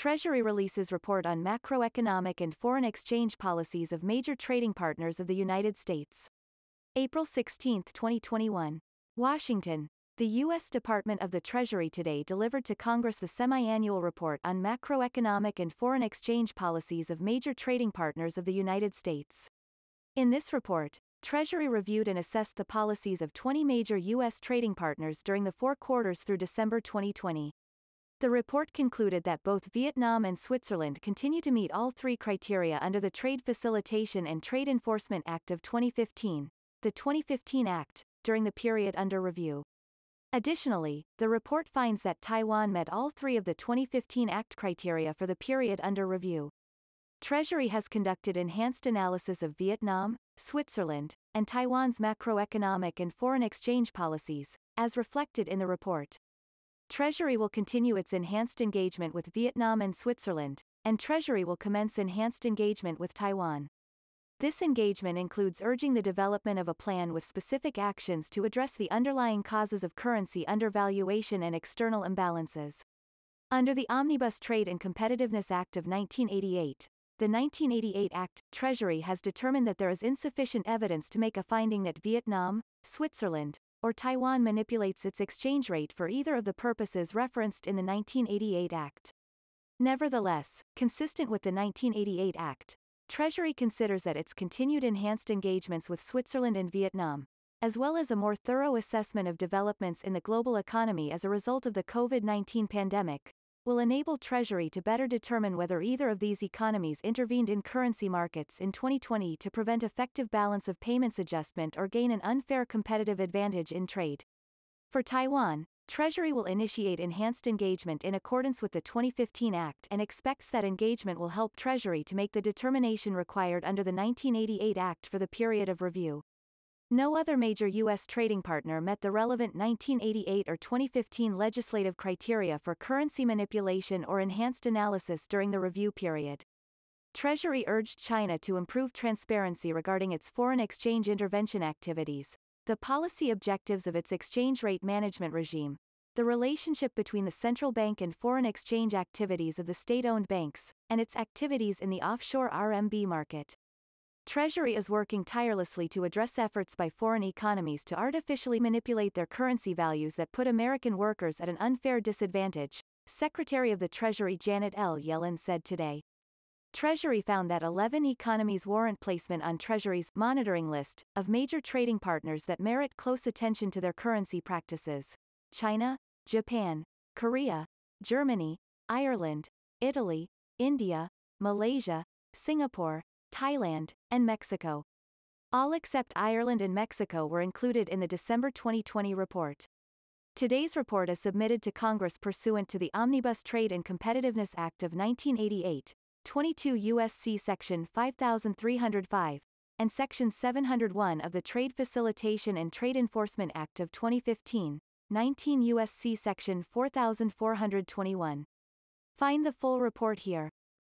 Treasury releases report on macroeconomic and foreign exchange policies of major trading partners of the United States. April 16, 2021. Washington. The U.S. Department of the Treasury today delivered to Congress the semiannual report on macroeconomic and foreign exchange policies of major trading partners of the United States. In this report, Treasury reviewed and assessed the policies of 20 major U.S. trading partners during the 4 quarters through December 2020. The report concluded that both Vietnam and Switzerland continue to meet all 3 criteria under the Trade Facilitation and Trade Enforcement Act of 2015, the 2015 Act, during the period under review. Additionally, the report finds that Taiwan met all 3 of the 2015 Act criteria for the period under review. Treasury has conducted enhanced analysis of Vietnam, Switzerland, and Taiwan's macroeconomic and foreign exchange policies, as reflected in the report. Treasury will continue its enhanced engagement with Vietnam and Switzerland, and Treasury will commence enhanced engagement with Taiwan. This engagement includes urging the development of a plan with specific actions to address the underlying causes of currency undervaluation and external imbalances. Under the Omnibus Trade and Competitiveness Act of 1988, the 1988 Act, Treasury has determined that there is insufficient evidence to make a finding that Vietnam, Switzerland, or Taiwan manipulates its exchange rate for either of the purposes referenced in the 1988 Act. Nevertheless, consistent with the 1988 Act, Treasury considers that its continued enhanced engagements with Switzerland and Vietnam, as well as a more thorough assessment of developments in the global economy as a result of the COVID-19 pandemic, will enable Treasury to better determine whether either of these economies intervened in currency markets in 2020 to prevent effective balance of payments adjustment or gain an unfair competitive advantage in trade. For Taiwan, Treasury will initiate enhanced engagement in accordance with the 2015 Act and expects that engagement will help Treasury to make the determination required under the 1988 Act for the period of review. No other major U.S. trading partner met the relevant 1988 or 2015 legislative criteria for currency manipulation or enhanced analysis during the review period. Treasury urged China to improve transparency regarding its foreign exchange intervention activities, the policy objectives of its exchange rate management regime, the relationship between the central bank and foreign exchange activities of the state-owned banks, and its activities in the offshore RMB market. Treasury is working tirelessly to address efforts by foreign economies to artificially manipulate their currency values that put American workers at an unfair disadvantage, Secretary of the Treasury Janet L. Yellen said today. Treasury found that 11 economies warrant placement on Treasury's monitoring list of major trading partners that merit close attention to their currency practices: China, Japan, Korea, Germany, Ireland, Italy, India, Malaysia, Singapore, Thailand, and Mexico. All except Ireland and Mexico were included in the December 2020 report. Today's report is submitted to Congress pursuant to the Omnibus Trade and Competitiveness Act of 1988, 22 U.S.C. Section 5305, and Section 701 of the Trade Facilitation and Trade Enforcement Act of 2015, 19 U.S.C. Section 4421. Find the full report here.